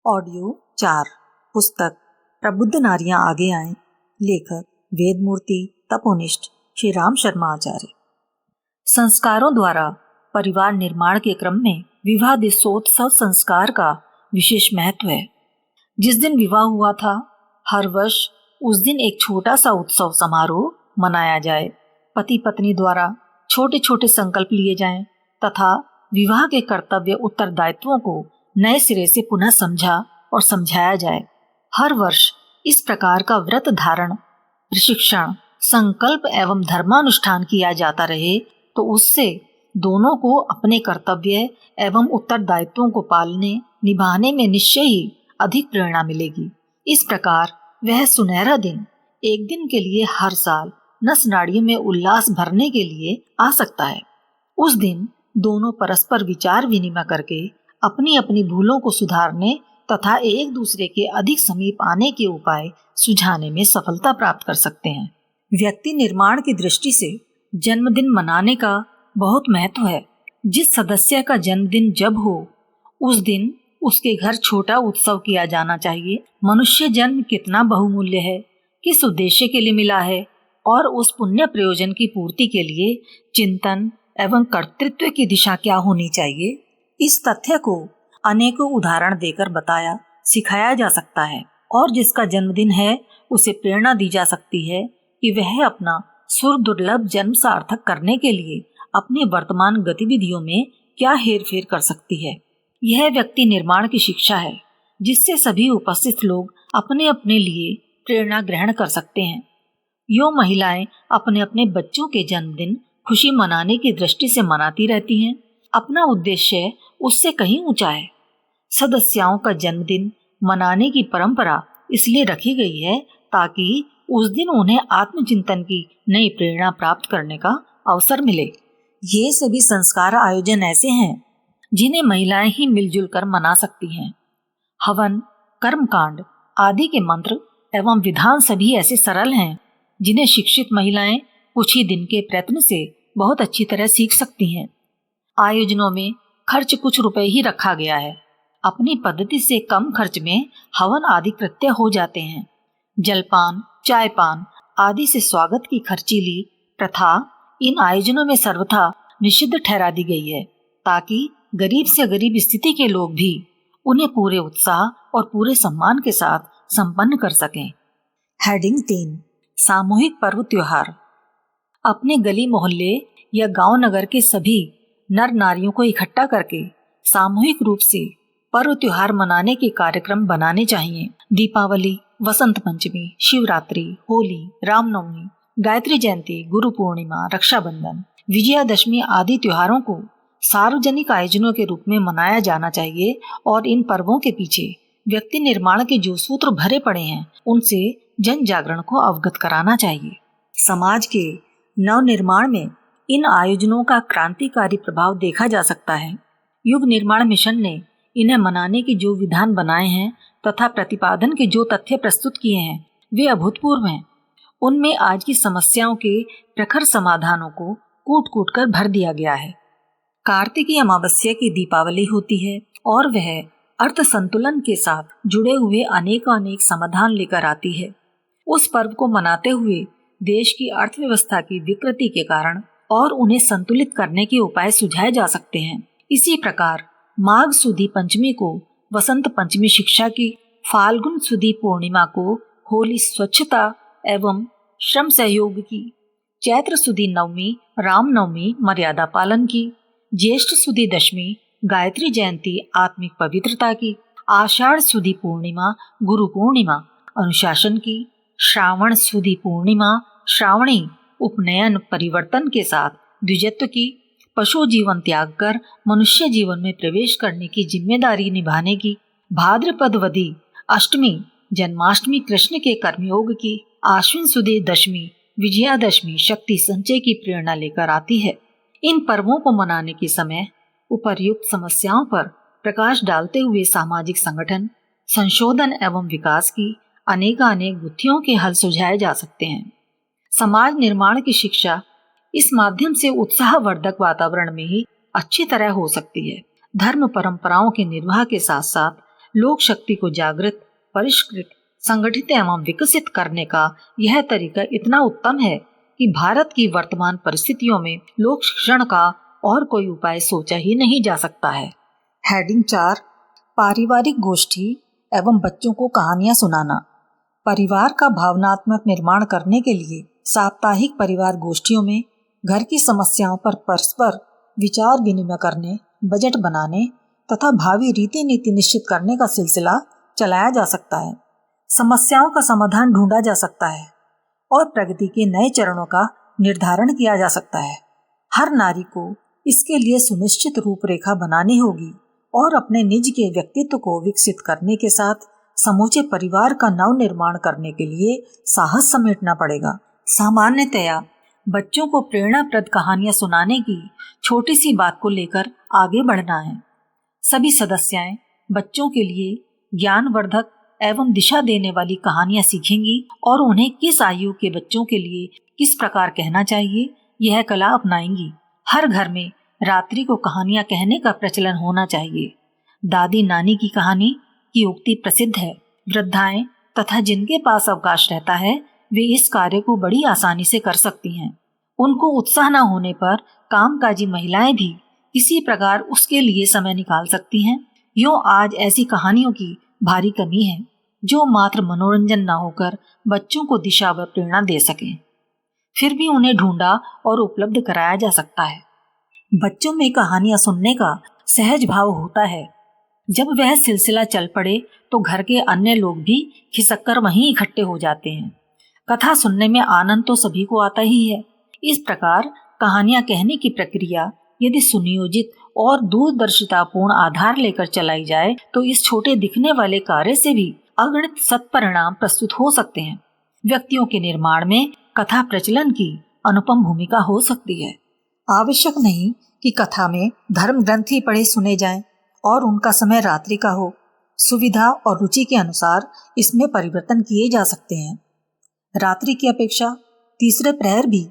Audio 4 पुस्तक प्रबुद्ध नारियां आगे आएं। लेखक वेदमूर्ति तपोनिष्ठ श्री राम शर्मा आचार्य। संस्कारों द्वारा परिवार निर्माण के क्रम में विवाह दिसोत्सव संस्कार का विशेष महत्व है। जिस दिन विवाह हुआ था, हर वर्ष उस दिन एक छोटा सा उत्सव समारोह मनाया जाए। पति पत्नी द्वारा छोटे छोटे संकल्प लिए जाएं तथा विवाह के कर्तव्य उत्तरदायित्वों को नए सिरे से पुनः समझा और समझाया जाए। हर वर्ष इस प्रकार का व्रत धारण, प्रशिक्षण, संकल्प एवं धर्मानुष्ठान किया जाता रहे तो उससे दोनों को अपने कर्तव्य एवं उत्तरदायित्वों को पालने निभाने में निश्चय ही अधिक प्रेरणा मिलेगी। इस प्रकार वह सुनहरा दिन एक दिन के लिए हर साल नस नाड़ियों में उल्लास भरने के लिए आ सकता है। उस दिन दोनों परस्पर विचार विनिमय करके अपनी अपनी भूलों को सुधारने तथा एक दूसरे के अधिक समीप आने के उपाय सुझाने में सफलता प्राप्त कर सकते हैं। व्यक्ति निर्माण की दृष्टि से जन्मदिन मनाने का बहुत महत्व है। जिस सदस्य का जन्मदिन जब हो उस दिन उसके घर छोटा उत्सव किया जाना चाहिए। मनुष्य जन्म कितना बहुमूल्य है, किस उद्देश्य के लिए मिला है और उस पुण्य प्रयोजन की पूर्ति के लिए चिंतन एवं कर्तृत्व की दिशा क्या होनी चाहिए, इस तथ्य को अनेकों उदाहरण देकर बताया सिखाया जा सकता है और जिसका जन्मदिन है उसे प्रेरणा दी जा सकती है कि वह अपना सुर दुर्लभ जन्म सार्थक करने के लिए अपनी वर्तमान गतिविधियों में क्या हेरफेर कर सकती है। यह व्यक्ति निर्माण की शिक्षा है जिससे सभी उपस्थित लोग अपने अपने लिए प्रेरणा ग्रहण कर सकते हैं। यो महिलाएं अपने अपने बच्चों के जन्मदिन खुशी मनाने की दृष्टि से मनाती रहती हैं। अपना उद्देश्य उससे कहीं ऊंचा है। सदस्यों का जन्मदिन मनाने की परंपरा इसलिए रखी गई है ताकि उस दिन उन्हें आत्मचिंतन की नई प्रेरणा प्राप्त करने का अवसर मिले। ये सभी संस्कार आयोजन ऐसे हैं जिन्हें महिलाएं ही मिलजुल कर मना सकती हैं। हवन, कर्मकांड आदि के मंत्र एवं विधान सभी ऐसे सरल हैं जिन्हें शिक्षित महिलाएं कुछ ही दिन के प्रयत्न से बहुत अच्छी तरह सीख सकती हैं। आयोजनों में खर्च कुछ रुपए ही रखा गया है। अपनी पद्धति से कम खर्च में हवन आदि कृत्य हो जाते हैं। जलपान, चायपान आदि से स्वागत की खर्चीली प्रथा इन आयोजनों में सर्वथा निषिद्ध ठहरा दी गई है ताकि गरीब से गरीब स्थिति के लोग भी उन्हें पूरे उत्साह और पूरे सम्मान के साथ संपन्न कर सकें। हेडिंग 3 सामूहिक पर्व त्योहार। अपने गली मोहल्ले या गांव नगर के सभी नर नारियों को इकट्ठा करके सामूहिक रूप से पर्व त्योहार मनाने के कार्यक्रम बनाने चाहिए। दीपावली, वसंत पंचमी, शिवरात्रि, होली, रामनवमी, गायत्री जयंती, गुरु पूर्णिमा, रक्षाबंधन, विजयादशमी आदि त्योहारों को सार्वजनिक आयोजनों के रूप में मनाया जाना चाहिए और इन पर्वों के पीछे व्यक्ति निर्माण के जो सूत्र भरे पड़े हैं उनसे जन जागरण को अवगत कराना चाहिए। समाज के नव निर्माण में इन आयोजनों का क्रांतिकारी प्रभाव देखा जा सकता है। युग निर्माण मिशन ने इन्हें मनाने के जो विधान बनाए हैं तथा प्रतिपादन के जो तथ्य प्रस्तुत किए हैं वे अभूतपूर्व हैं। उनमें आज की समस्याओं के प्रखर समाधानों को कूट कूट कर भर दिया गया है। कार्तिकी अमावस्या की दीपावली होती है और वह अर्थ संतुलन के साथ जुड़े हुए अनेक समाधान लेकर आती है। उस पर्व को मनाते हुए देश की अर्थव्यवस्था की विकृति के कारण और उन्हें संतुलित करने के उपाय सुझाए जा सकते हैं। इसी प्रकार माघ सुदी पंचमी को वसंत पंचमी शिक्षा की, फाल्गुन सुदी पूर्णिमा को होली स्वच्छता एवं श्रम सहयोग की, चैत्र सुदी नवमी रामनवमी मर्यादा पालन की, ज्येष्ठ सुदी दशमी गायत्री जयंती आत्मिक पवित्रता की, आषाढ़ सुदी पूर्णिमा गुरु पूर्णिमा अनुशासन की, श्रावण सुदी पूर्णिमा श्रावणी उपनयन परिवर्तन के साथ द्विजत्व की, पशु जीवन त्याग कर मनुष्य जीवन में प्रवेश करने की जिम्मेदारी निभाने की, भाद्रपदवदी अष्टमी जन्माष्टमी कृष्ण के कर्मयोग की, आश्विन सुदी दशमी विजयादशमी शक्ति संचय की प्रेरणा लेकर आती है। इन पर्वों को मनाने के समय उपर्युक्त समस्याओं पर प्रकाश डालते हुए सामाजिक संगठन, संशोधन एवं विकास की अनेक गुत्थियों के हल सुझाए जा सकते हैं। समाज निर्माण की शिक्षा इस माध्यम से उत्साहवर्धक वातावरण में ही अच्छी तरह हो सकती है। धर्म परंपराओं के निर्वाह के साथ साथ लोक शक्ति को जागृत, परिष्कृत, संगठित एवं विकसित करने का यह तरीका इतना उत्तम है कि भारत की वर्तमान परिस्थितियों में लोक शिक्षण का और कोई उपाय सोचा ही नहीं जा सकता है। हेडिंग 4, पारिवारिक गोष्ठी एवं बच्चों को कहानियां सुनाना। परिवार का भावनात्मक निर्माण करने के लिए साप्ताहिक परिवार गोष्ठियों में घर की समस्याओं पर परस्पर विचार विनिमय करने, बजट बनाने तथा भावी रीति नीति निश्चित करने का सिलसिला चलाया जा सकता है। समस्याओं का समाधान ढूंढा जा सकता है और प्रगति के नए चरणों का निर्धारण किया जा सकता है। हर नारी को इसके लिए सुनिश्चित रूपरेखा बनानी होगी और अपने निज के व्यक्तित्व को विकसित करने के साथ समूचे परिवार का नव निर्माण करने के लिए साहस समेटना पड़ेगा। सामान्यतया बच्चों को प्रेरणाप्रद कहानियां सुनाने की छोटी सी बात को लेकर आगे बढ़ना है। सभी सदस्याएं बच्चों के लिए ज्ञानवर्धक एवं दिशा देने वाली कहानियां सीखेंगी और उन्हें किस आयु के बच्चों के लिए किस प्रकार कहना चाहिए यह कला अपनाएंगी। हर घर में रात्रि को कहानियां कहने का प्रचलन होना चाहिए। दादी नानी की कहानी की उक्ति प्रसिद्ध है। वृद्धाएं तथा जिनके पास अवकाश रहता है वे इस कार्य को बड़ी आसानी से कर सकती हैं। उनको उत्साह न होने पर कामकाजी महिलाएं भी किसी प्रकार उसके लिए समय निकाल सकती हैं। यूं आज ऐसी कहानियों की भारी कमी है जो मात्र मनोरंजन न होकर बच्चों को दिशा व प्रेरणा दे सकें। फिर भी उन्हें ढूंढा और उपलब्ध कराया जा सकता है। बच्चों में कहानियां सुनने का सहज भाव होता है। जब वह सिलसिला चल पड़े तो घर के अन्य लोग भी खिसक कर वहीं इकट्ठे हो जाते हैं। कथा सुनने में आनंद तो सभी को आता ही है। इस प्रकार कहानियां कहने की प्रक्रिया यदि सुनियोजित और दूरदर्शितापूर्ण आधार लेकर चलाई जाए तो इस छोटे दिखने वाले कार्य से भी अगणित सत्परिणाम प्रस्तुत हो सकते हैं। व्यक्तियों के निर्माण में कथा प्रचलन की अनुपम भूमिका हो सकती है। आवश्यक नहीं कि कथा में धर्म ग्रंथ ही पढ़े सुने जाएं और उनका समय रात्रि का हो। सुविधा और रुचि के अनुसार इसमें परिवर्तन किए जा सकते हैं। रात्रि की अपेक्षा तीसरे प्रहर भी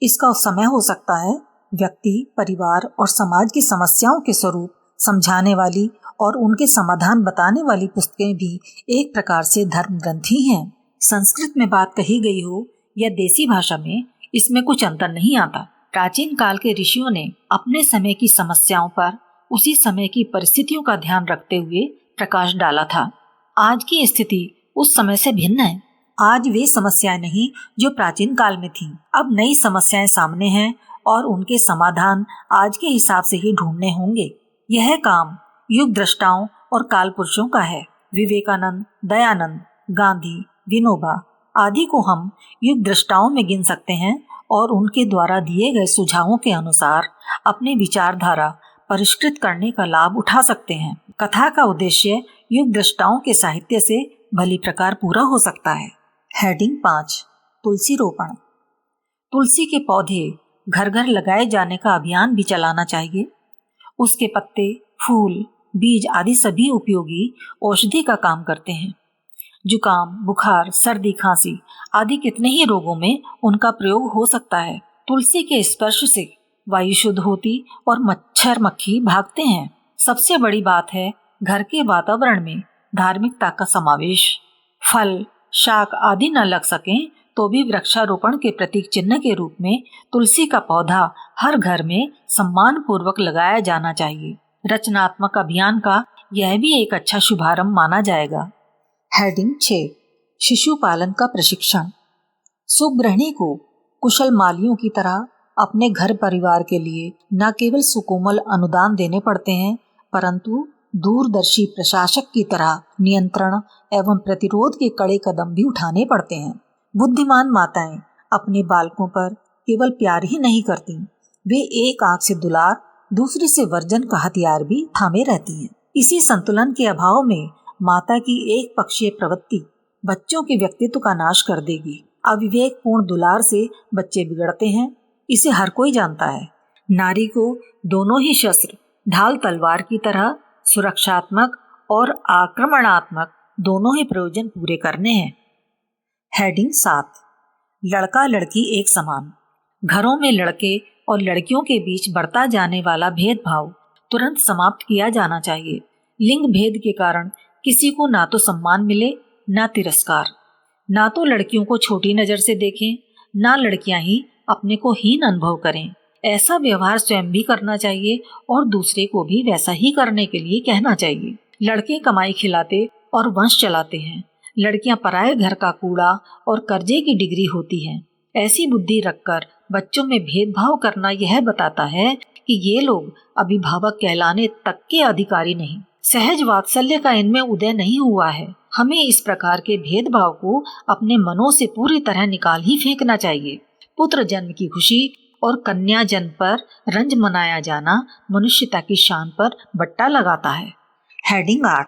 इसका समय हो सकता है। व्यक्ति, परिवार और समाज की समस्याओं के स्वरूप समझाने वाली और उनके समाधान बताने वाली पुस्तकें भी एक प्रकार से धर्म ग्रंथ ही हैं। संस्कृत में बात कही गई हो या देसी भाषा में, इसमें कुछ अंतर नहीं आता। प्राचीन काल के ऋषियों ने अपने समय की समस्याओं पर उसी समय की परिस्थितियों का ध्यान रखते हुए प्रकाश डाला था। आज की स्थिति उस समय से भिन्न है। आज वे समस्याएं नहीं जो प्राचीन काल में थीं। अब नई समस्याएं सामने हैं और उनके समाधान आज के हिसाब से ही ढूंढने होंगे। यह काम युग दृष्टाओं और काल पुरुषों का है। विवेकानंद, दयानंद, गांधी, विनोबा आदि को हम युग दृष्टाओं में गिन सकते हैं और उनके द्वारा दिए गए सुझावों के अनुसार अपनी विचारधारा परिष्कृत करने का लाभ उठा सकते हैं। कथा का उद्देश्य युग दृष्टाओं के साहित्य से भली प्रकार पूरा हो सकता है। हेडिंग 5, तुलसी रोपण। तुलसी के पौधे घर घर लगाए जाने का अभियान भी चलाना चाहिए। उसके पत्ते, फूल, बीज आदि सभी उपयोगी औषधि का काम करते हैं। जुकाम, बुखार, सर्दी, खांसी आदि कितने ही रोगों में उनका प्रयोग हो सकता है। तुलसी के स्पर्श से वायु शुद्ध होती और मच्छर मक्खी भागते हैं। सबसे बड़ी बात है घर के वातावरण में धार्मिकता का समावेश। फल, शाक आदि न लग सकें तो भी वृक्षारोपण के प्रतीक चिन्ह के रूप में तुलसी का पौधा हर घर में सम्मान पूर्वक लगाया जाना चाहिए। रचनात्मक अभियान का यह भी एक अच्छा शुभारंभ माना जाएगा। हेडिंग 6, शिशु पालन का प्रशिक्षण। सुगृहिणी को कुशल मालियों की तरह अपने घर परिवार के लिए न केवल सुकोमल अनुदान देने पड़ते हैं परंतु दूरदर्शी प्रशासक की तरह नियंत्रण एवं प्रतिरोध के कड़े कदम भी उठाने पड़ते हैं। बुद्धिमान माताएं अपने बालकों पर केवल प्यार ही नहीं करती, वे एक आंख से दुलार दूसरी से वर्जन का हथियार भी थामे रहती हैं। इसी संतुलन के अभाव में माता की एक पक्षीय प्रवृत्ति बच्चों के व्यक्तित्व का नाश कर देगी। अविवेकपूर्ण दुलार से बच्चे बिगड़ते हैं, इसे हर कोई जानता है। नारी को दोनों ही शस्त्र ढाल तलवार की तरह सुरक्षात्मक और आक्रमणात्मक दोनों ही प्रयोजन पूरे करने हैं। हेडिंग 7, लड़का लड़की एक समान। घरों में लड़के और लड़कियों के बीच बढ़ता जाने वाला भेदभाव तुरंत समाप्त किया जाना चाहिए। लिंग भेद के कारण किसी को ना तो सम्मान मिले ना तिरस्कार। ना तो लड़कियों को छोटी नजर से देखें, ना लड़कियां ही अपने को हीन अनुभव करें। ऐसा व्यवहार स्वयं भी करना चाहिए और दूसरे को भी वैसा ही करने के लिए कहना चाहिए। लड़के कमाई खिलाते और वंश चलाते हैं, लड़कियां पराये घर का कूड़ा और कर्जे की डिग्री होती हैं। ऐसी बुद्धि रखकर बच्चों में भेदभाव करना यह बताता है कि ये लोग अभिभावक कहलाने तक के अधिकारी नहीं। सहज वात्सल्य का इनमें उदय नहीं हुआ है। हमें इस प्रकार के भेदभाव को अपने मनों से पूरी तरह निकाल ही फेंकना चाहिए। पुत्र जन्म की खुशी और कन्या जन्म पर रंज मनाया जाना मनुष्यता की शान पर बट्टा लगाता है। हेडिंग 8,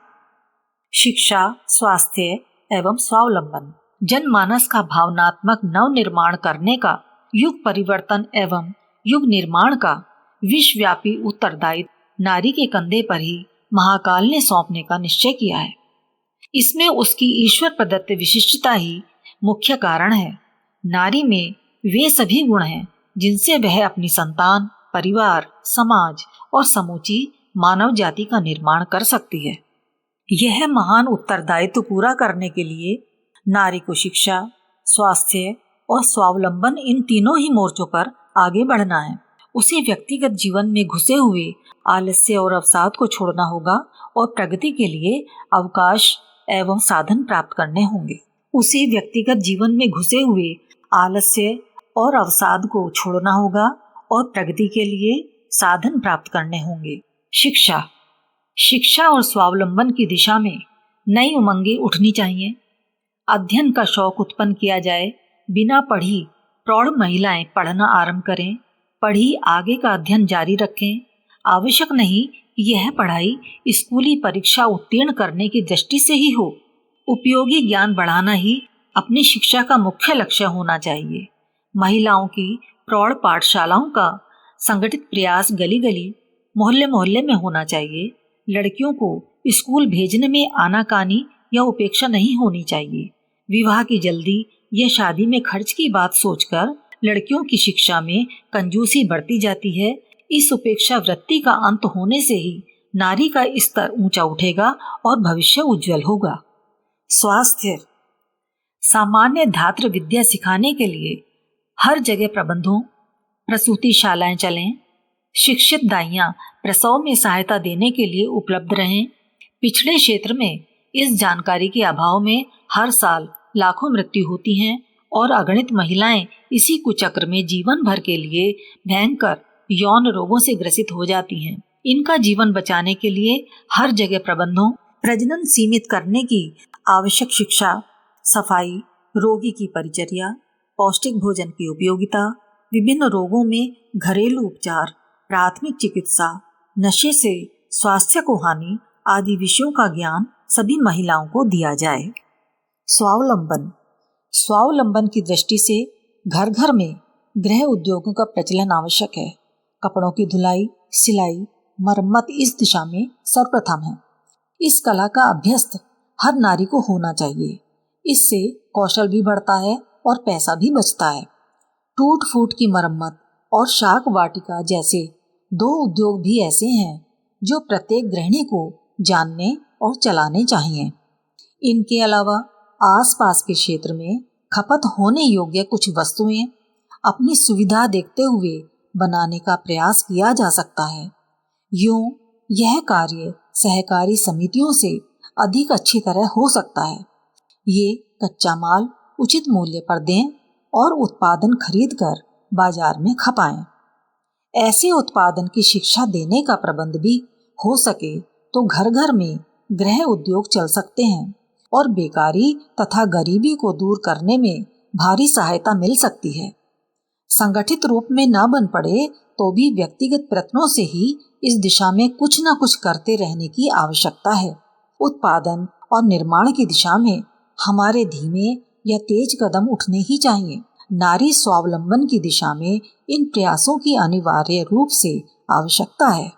शिक्षा, स्वास्थ्य एवं स्वावलंबन। जनमानस का भावनात्मक नव निर्माण करने का, युग परिवर्तन एवं युग निर्माण का विश्वव्यापी उत्तरदायित्व नारी के कंधे पर ही महाकाल ने सौंपने का निश्चय किया है। इसमें उसकी ईश्वर प्रदत्त विशिष्टता ही मुख्य कारण है। नारी में वे सभी गुण हैं जिनसे वह अपनी संतान, परिवार, समाज और समूची मानव जाति का निर्माण कर सकती है। यह महान उत्तरदायित्व पूरा करने के लिए नारी को शिक्षा, स्वास्थ्य और स्वावलंबन, इन तीनों ही मोर्चों पर आगे बढ़ना है। उसे व्यक्तिगत जीवन में घुसे हुए आलस्य और अवसाद को छोड़ना होगा और प्रगति के लिए अवकाश एवं साधन प्राप्त करने होंगे। उसे व्यक्तिगत जीवन में घुसे हुए आलस्य और अवसाद को छोड़ना होगा और प्रगति के लिए साधन प्राप्त करने होंगे। शिक्षा और स्वावलंबन की दिशा में नई उमंगें उठनी चाहिए। अध्ययन का शौक उत्पन्न किया जाए। बिना पढ़ी प्रौढ़ महिलाएं पढ़ना आरंभ करें। पढ़ी आगे का अध्ययन जारी रखें। आवश्यक नहीं कि यह पढ़ाई स्कूली परीक्षा उत्तीर्ण करने की दृष्टि से ही हो। उपयोगी ज्ञान बढ़ाना ही अपनी शिक्षा का मुख्य लक्ष्य होना चाहिए। महिलाओं की प्रौढ़ पाठशालाओं का संगठित प्रयास गली गली, मोहल्ले मोहल्ले में होना चाहिए। लड़कियों को स्कूल भेजने में आनाकानी या उपेक्षा नहीं होनी चाहिए। विवाह की जल्दी या शादी में खर्च की बात सोचकर लड़कियों की शिक्षा में कंजूसी बढ़ती जाती है। इस उपेक्षा वृत्ति का अंत होने से ही नारी का स्तर ऊंचा उठेगा और भविष्य उज्जवल होगा। स्वास्थ्य, सामान्य धात्र विद्या सिखाने के लिए हर जगह प्रबंधों, प्रसूति शालाएं चलें। शिक्षित दाइयां प्रसव में सहायता देने के लिए उपलब्ध रहें। पिछड़े क्षेत्र में इस जानकारी के अभाव में हर साल लाखों मृत्यु होती हैं और अगणित महिलाएं इसी कुचक्र में जीवन भर के लिए भयंकर यौन रोगों से ग्रसित हो जाती हैं। इनका जीवन बचाने के लिए हर जगह प्रबंधों, प्रजनन सीमित करने की आवश्यक शिक्षा, सफाई, रोगी की परिचर्या, पौष्टिक भोजन की उपयोगिता, विभिन्न रोगों में घरेलू उपचार, प्राथमिक चिकित्सा, नशे से स्वास्थ्य को हानि आदि विषयों का ज्ञान सभी महिलाओं को दिया जाए। स्वावलंबन की दृष्टि से घर घर में गृह उद्योगों का प्रचलन आवश्यक है। कपड़ों की धुलाई, सिलाई, मरम्मत इस दिशा में सर्वप्रथम है। इस कला का अभ्यस्त हर नारी को होना चाहिए। इससे कौशल भी बढ़ता है और पैसा भी बचता है। टूट फूट की मरम्मत और शाक वाटिका जैसे 2 उद्योग भी ऐसे हैं जो प्रत्येक गृहिणी को जानने और चलाने चाहिए। इनके अलावा आसपास के क्षेत्र में खपत होने योग्य कुछ वस्तुएं अपनी सुविधा देखते हुए बनाने का प्रयास किया जा सकता है। यूं यह कार्य सहकारी समितियों से अधिक अच्छी तरह हो सकता है। ये कच्चा माल उचित मूल्य पर दें और उत्पादन खरीद कर बाजार में खपाएं। ऐसे उत्पादन की शिक्षा देने का प्रबंध भी हो सके तो घर घर में गृह उद्योग चल सकते हैं और बेकारी तथा गरीबी को दूर करने में भारी सहायता मिल सकती है। संगठित रूप में न बन पड़े तो भी व्यक्तिगत प्रयत्नों से ही इस दिशा में कुछ न कुछ करते रहने की आवश्यकता है। उत्पादन और निर्माण की दिशा में हमारे धीमे या तेज कदम उठने ही चाहिए। नारी स्वावलंबन की दिशा में इन प्रयासों की अनिवार्य रूप से आवश्यकता है।